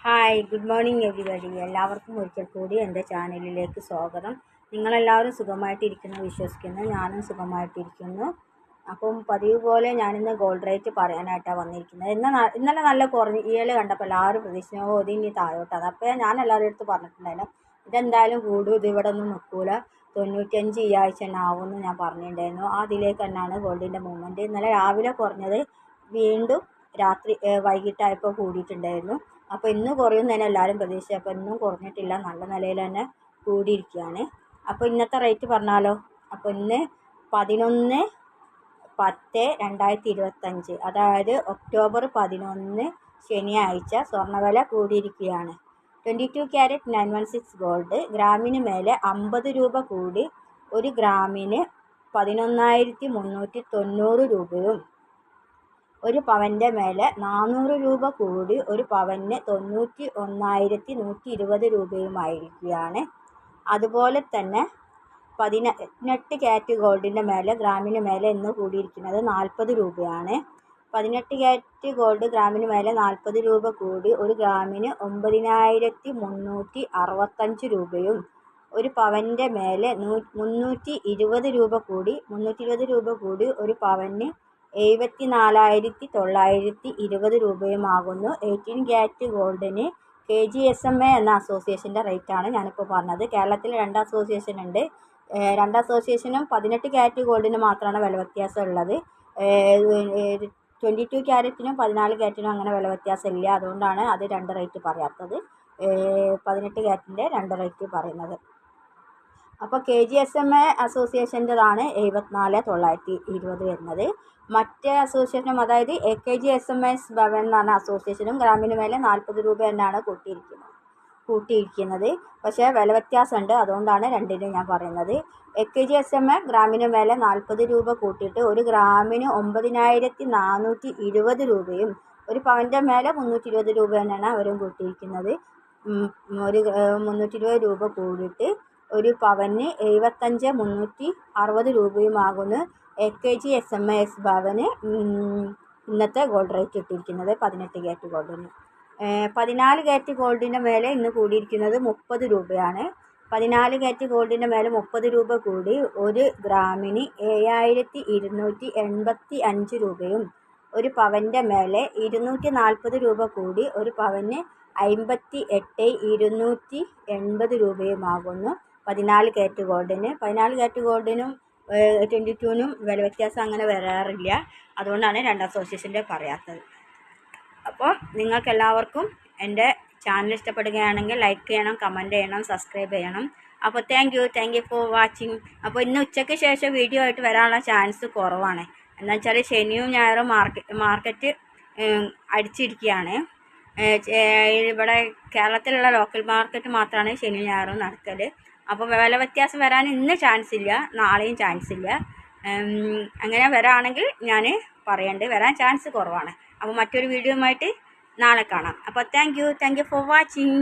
Hi good morning everybody. എല്ലാവർക്കും ഒരിക്കൽ കൂടി എൻ്റെ ചാനലിലേക്ക് സ്വാഗതം. നിങ്ങളെല്ലാവരും സുഖമായിട്ടിരിക്കുന്നു വിശ്വസിക്കുന്നു. ഞാനും സുഖമായിട്ടിരിക്കുന്നു. അപ്പം പതിവ് പോലെ ഞാനിന്ന് ഗോൾഡ് റേറ്റ് പറയാനായിട്ടാണ് വന്നിരിക്കുന്നത്. ഇന്നലെ നല്ല കുറഞ്ഞ് ഇയല് കണ്ടപ്പോൾ എല്ലാവരും പ്രതീക്ഷിച്ചു ഇനി താഴോട്ടാണ്. അപ്പോൾ ഞാൻ എല്ലാവരുടെ അടുത്ത് പറഞ്ഞിട്ടുണ്ടായിരുന്നു ഇതെന്തായാലും കൂടും, ഇത് ഇവിടെ ഒന്നും നിൽക്കില്ല, 95 ഈ ആഴ്ച തന്നെ ആവുമെന്ന് ഞാൻ പറഞ്ഞിട്ടുണ്ടായിരുന്നു. അതിലേക്ക് തന്നെയാണ് ഗോൾഡിൻ്റെ മൂവ്മെൻറ്റ്. ഇന്നലെ രാവിലെ കുറഞ്ഞത് വീണ്ടും രാത്രി വൈകിട്ടായപ്പോൾ കൂടിയിട്ടുണ്ടായിരുന്നു. അപ്പോൾ ഇന്ന് കുറയുമെന്ന് തന്നെ എല്ലാവരും പ്രതീക്ഷിച്ചു. അപ്പോൾ ഇന്നും കുറഞ്ഞിട്ടില്ല, നല്ല നിലയിൽ തന്നെ കൂടിയിരിക്കുകയാണ്. അപ്പോൾ ഇന്നത്തെ റേറ്റ് പറഞ്ഞാലോ. അപ്പോൾ ഇന്ന് 11/10/2025, അതായത് ഒക്ടോബർ 11 ശനിയാഴ്ച സ്വർണ്ണവില കൂടിയിരിക്കുകയാണ്. 22 ക്യാരറ്റ് 916 ഗോൾഡ് ഗ്രാമിന് മേലെ 50 രൂപ കൂടി 1 ഗ്രാമിന് 11,390 രൂപയും, 1 പവൻ്റെ മേലെ 400 രൂപ കൂടി 1 പവന് 91,120 രൂപയുമായിരിക്കുകയാണ്. അതുപോലെ തന്നെ 18 ക്യാരറ്റ് ഗോൾഡിൻ്റെ മേലെ ഗ്രാമിന് മേലെ ഇന്ന് കൂടിയിരിക്കുന്നത് 40 രൂപയാണ്. 18 ക്യാരറ്റ് ഗോൾഡ് ഗ്രാമിന് മേലെ 40 രൂപ കൂടി 1 ഗ്രാമിന് 9,365 രൂപയും, 1 പവൻ്റെ മേലെ 320 രൂപ കൂടി 1 പവന് 74,920 രൂപയുമാകുന്നു. 18 ക്യാരറ്റ് ഗോൾഡിന് KGSMA എന്ന അസോസിയേഷൻ്റെ റേറ്റാണ് ഞാനിപ്പോൾ പറഞ്ഞത്. കേരളത്തിൽ 2 അസോസിയേഷൻ ഉണ്ട്. 2 അസോസിയേഷനും 18 ക്യാരറ്റ് ഗോൾഡിന് മാത്രമാണ് വില വ്യത്യാസം ഉള്ളത്. 22 ക്യാരറ്റിനും 14 ക്യാരറ്റിനും അങ്ങനെ വില വ്യത്യാസമില്ല. അതുകൊണ്ടാണ് അത് 2 റേറ്റ് പറയാത്തത്. 18 ക്യാരറ്റിൻ്റെ 2 റേറ്റ് പറയുന്നത്. അപ്പോൾ KGSMA അസോസിയേഷൻ്റെതാണ് 74,920 വരുന്നത്. മറ്റേ അസോസിയേഷനും, അതായത് AKGSMS ഭവൻ എന്ന് പറഞ്ഞ അസോസിയേഷനും ഗ്രാമിന് മേലെ 40 രൂപ തന്നെയാണ് കൂട്ടിയിരിക്കുന്നത്. പക്ഷേ വില വ്യത്യാസമുണ്ട്, അതുകൊണ്ടാണ് രണ്ടിനും ഞാൻ പറയുന്നത്. AKGSMA ഗ്രാമിന് മേലെ 40 രൂപ കൂട്ടിയിട്ട് 1 ഗ്രാമിന് 9,420 രൂപയും, 1 പവൻ്റെ മേലെ 320 രൂപ തന്നെയാണ് അവരും കൂട്ടിയിരിക്കുന്നത്. 320 രൂപ കൂടിയിട്ട് 1 പവന് 75,360 രൂപയുമാകുന്നു AKGSMS ഭവന് ഇന്നത്തെ ഗോൾഡ് റേറ്റ് ഇട്ടിരിക്കുന്നത്. 18 ക്യാരറ്റ് ഗോൾഡിന്. 14 ക്യാരറ്റ് ഗോൾഡിൻ്റെ മേലെ ഇന്ന് കൂടിയിരിക്കുന്നത് 30 രൂപയാണ്. 14 ക്യാരറ്റ് ഗോൾഡിൻ്റെ മേലെ 30 രൂപ കൂടി 1 ഗ്രാമിന് 7,285 രൂപയും, 1 പവൻ്റെ മേലെ 240 രൂപ കൂടി 1 പവന് 58,280 രൂപയുമാകുന്നു 14 ക്യാരറ്റ് ഗോൾഡിന്. 14 ക്യാരറ്റ് ഗോൾഡിനും 22നും വില വ്യത്യാസം അങ്ങനെ വരാറില്ല. അതുകൊണ്ടാണ് 2 അസോസിയേഷൻ്റെ പറയാത്തത്. അപ്പോൾ നിങ്ങൾക്കെല്ലാവർക്കും എൻ്റെ ചാനൽ ഇഷ്ടപ്പെടുകയാണെങ്കിൽ ലൈക്ക് ചെയ്യണം, കമൻറ്റ് ചെയ്യണം, സബ്സ്ക്രൈബ് ചെയ്യണം. അപ്പോൾ താങ്ക് യു ഫോർ വാച്ചിങ്. അപ്പോൾ ഇന്ന് ഉച്ചയ്ക്ക് ശേഷം വീഡിയോ ആയിട്ട് വരാനുള്ള ചാൻസ് കുറവാണ്. എന്താ വെച്ചാൽ ശനിയും ഞായറും മാർക്കറ്റ് അടിച്ചിരിക്കുകയാണ്. ഇവിടെ കേരളത്തിലുള്ള ലോക്കൽ മാർക്കറ്റ് മാത്രമാണ് ശനിയും ഞായറും നടക്കൽ. അപ്പോൾ വില വ്യത്യാസം വരാൻ ഇന്ന് ചാൻസ് ഇല്ല, നാളെയും ചാൻസ് ഇല്ല. അങ്ങനെ വരാണെങ്കിൽ ഞാൻ പറയണ്ട്, വരാൻ ചാൻസ് കുറവാണ്. അപ്പോൾ മറ്റൊരു വീഡിയോയുമായിട്ട് നാളെ കാണാം. അപ്പോൾ താങ്ക് യു ഫോർ വാച്ചിങ്.